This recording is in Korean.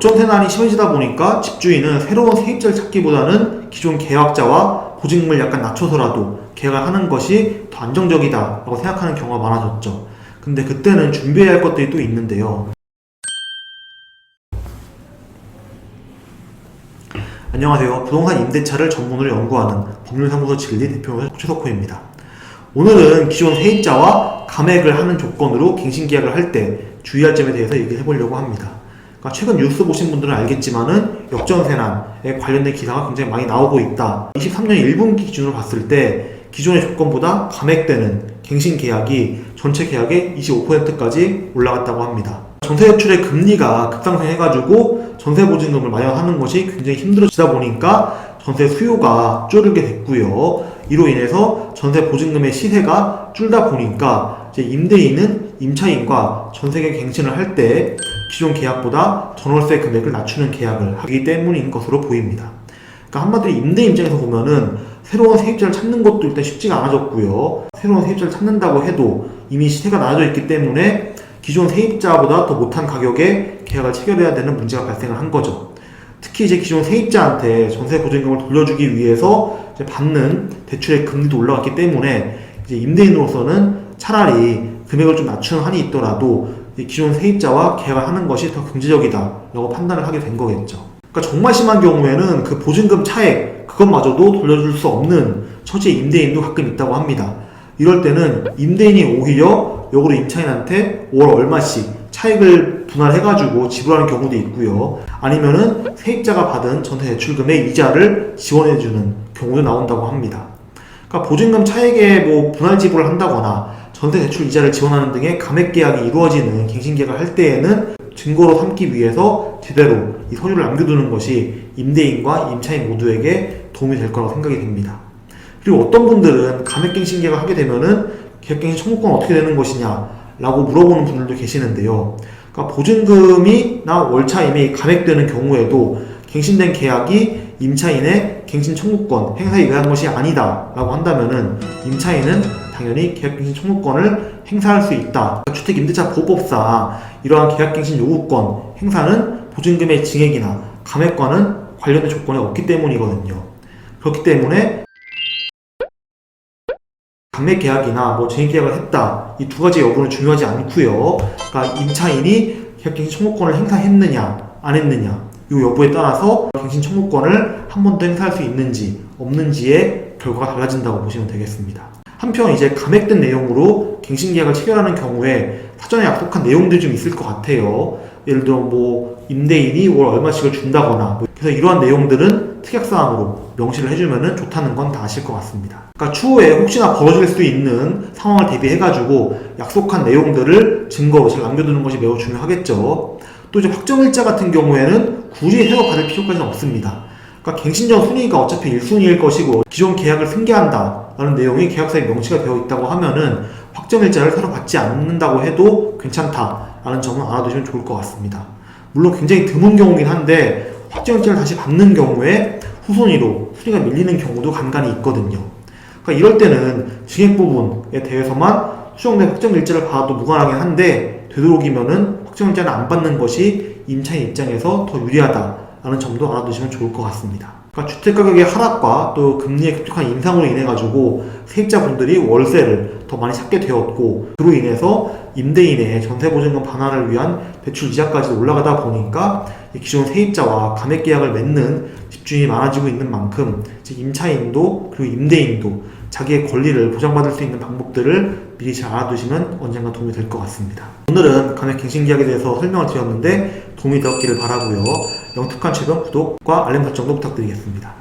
역전세난이 심해지다 보니까 집주인은 새로운 세입자를 찾기보다는 기존 계약자와 보증금을 약간 낮춰서라도 계약을 하는 것이 더 안정적이다 라고 생각하는 경우가 많아졌죠. 근데 그때는 준비해야 할 것들이 또 있는데요. 안녕하세요. 부동산 임대차를 전문으로 연구하는 법률사무소 진리 대표 최석호입니다. 오늘은 기존 세입자와 감액을 하는 조건으로 갱신계약을 할 때 주의할 점에 대해서 얘기를 해보려고 합니다. 그러니까 최근 뉴스 보신 분들은 알겠지만은 역전세난에 관련된 기사가 굉장히 많이 나오고 있다. 23년 1분기 기준으로 봤을 때 기존의 조건보다 감액되는 갱신계약이 전체 계약의 25%까지 올라갔다고 합니다. 전세대출의 금리가 급상승해가지고 전세보증금을 마련하는 것이 굉장히 힘들어지다 보니까 전세 수요가 줄게 됐고요. 이로 인해서 전세보증금의 시세가 줄다 보니까 이제 임대인은 임차인과 전세계 갱신을 할 때 기존 계약보다 전월세 금액을 낮추는 계약을 하기 때문인 것으로 보입니다. 그러니까 한마디로 임대인 입장에서 보면은 새로운 세입자를 찾는 것도 일단 쉽지가 않아졌고요. 새로운 세입자를 찾는다고 해도 이미 시세가 낮아져 있기 때문에 기존 세입자보다 더 못한 가격에 계약을 체결해야 되는 문제가 발생을 한 거죠. 특히 이제 기존 세입자한테 전세 보증금을 돌려주기 위해서 이제 받는 대출의 금리도 올라갔기 때문에 이제 임대인으로서는 차라리 금액을 좀 낮추는 한이 있더라도 기존 세입자와 계약을 하는 것이 더 경제적이다 라고 판단을 하게 된 거겠죠. 그러니까 정말 심한 경우에는 그 보증금 차액 그것마저도 돌려줄 수 없는 처지의 임대인도 가끔 있다고 합니다. 이럴 때는 임대인이 오히려 역으로 임차인한테 월 얼마씩 차익을 분할해가지고 지불하는 경우도 있고요. 아니면은 세입자가 받은 전세대출금의 이자를 지원해주는 경우도 나온다고 합니다. 그러니까 보증금 차액에 뭐 분할 지불을 한다거나 전세대출 이자를 지원하는 등의 감액계약이 이루어지는 갱신계약을 할 때에는 증거로 삼기 위해서 제대로 이 서류를 남겨두는 것이 임대인과 임차인 모두에게 도움이 될 거라고 생각이 됩니다. 그리고 어떤 분들은 감액갱신계약을 하게 되면은 계약갱신 청구권 어떻게 되는 것이냐 라고 물어보는 분들도 계시는데요. 그러니까 보증금이나 월차임이 감액되는 경우에도 갱신된 계약이 임차인의 갱신 청구권 행사에 의한 것이 아니다 라고 한다면은 임차인은 당연히 계약갱신 청구권을 행사할 수 있다. 주택임대차 보호법상 이러한 계약갱신 요구권 행사는 보증금의 증액이나 감액과는 관련된 조건이 없기 때문이거든요. 그렇기 때문에 감액계약이나 증액계약을 했다 이 두 가지 여부는 중요하지 않고요. 그러니까 임차인이 계약갱신 청구권을 행사했느냐 안 했느냐 이 여부에 따라서 갱신 청구권을 한 번 더 행사할 수 있는지 없는지의 결과가 달라진다고 보시면 되겠습니다. 한편 이제 감액된 내용으로 갱신계약을 체결하는 경우에 사전에 약속한 내용들이 좀 있을 것 같아요. 예를 들어 임대인이 월 얼마씩을 준다거나 그래서 이러한 내용들은 특약사항으로 명시를 해주면 좋다는 건 다 아실 것 같습니다. 그러니까 추후에 혹시나 벌어질 수 있는 상황을 대비해가지고 약속한 내용들을 증거로 잘 남겨두는 것이 매우 중요하겠죠. 또 이제 확정일자 같은 경우에는 굳이 새로 받을 필요까지는 없습니다. 그러니까 갱신 전 순위가 어차피 1순위일 것이고 기존 계약을 승계한다 라는 내용이 계약서에 명시가 되어 있다고 하면은 확정일자를 새로 받지 않는다고 해도 괜찮다 라는 점은 알아두시면 좋을 것 같습니다. 물론 굉장히 드문 경우긴 한데 확정일자를 다시 받는 경우에 후순위로 순위가 밀리는 경우도 간간히 있거든요. 그러니까 이럴 때는 증액 부분에 대해서만 수정된 확정일자를 받아도 무관하긴 한데 되도록이면은 확정일자를 안 받는 것이 임차인 입장에서 더 유리하다라는 점도 알아두시면 좋을 것 같습니다. 그러니까 주택가격의 하락과 또 금리의 급격한 인상으로 인해 가지고 세입자분들이 월세를 더 많이 찾게 되었고 그로 인해서 임대인의 전세보증금 반환을 위한 대출 이자까지 올라가다 보니까 기존 세입자와 감액계약을 맺는 집주인이 많아지고 있는 만큼 임차인도 그리고 임대인도 자기의 권리를 보장받을 수 있는 방법들을 미리 잘 알아두시면 언젠가 도움이 될 것 같습니다. 오늘은 감액갱신계약에 대해서 설명을 드렸는데 도움이 되었기를 바라고요. 영특한 최근 구독과 알림 설정도 부탁드리겠습니다.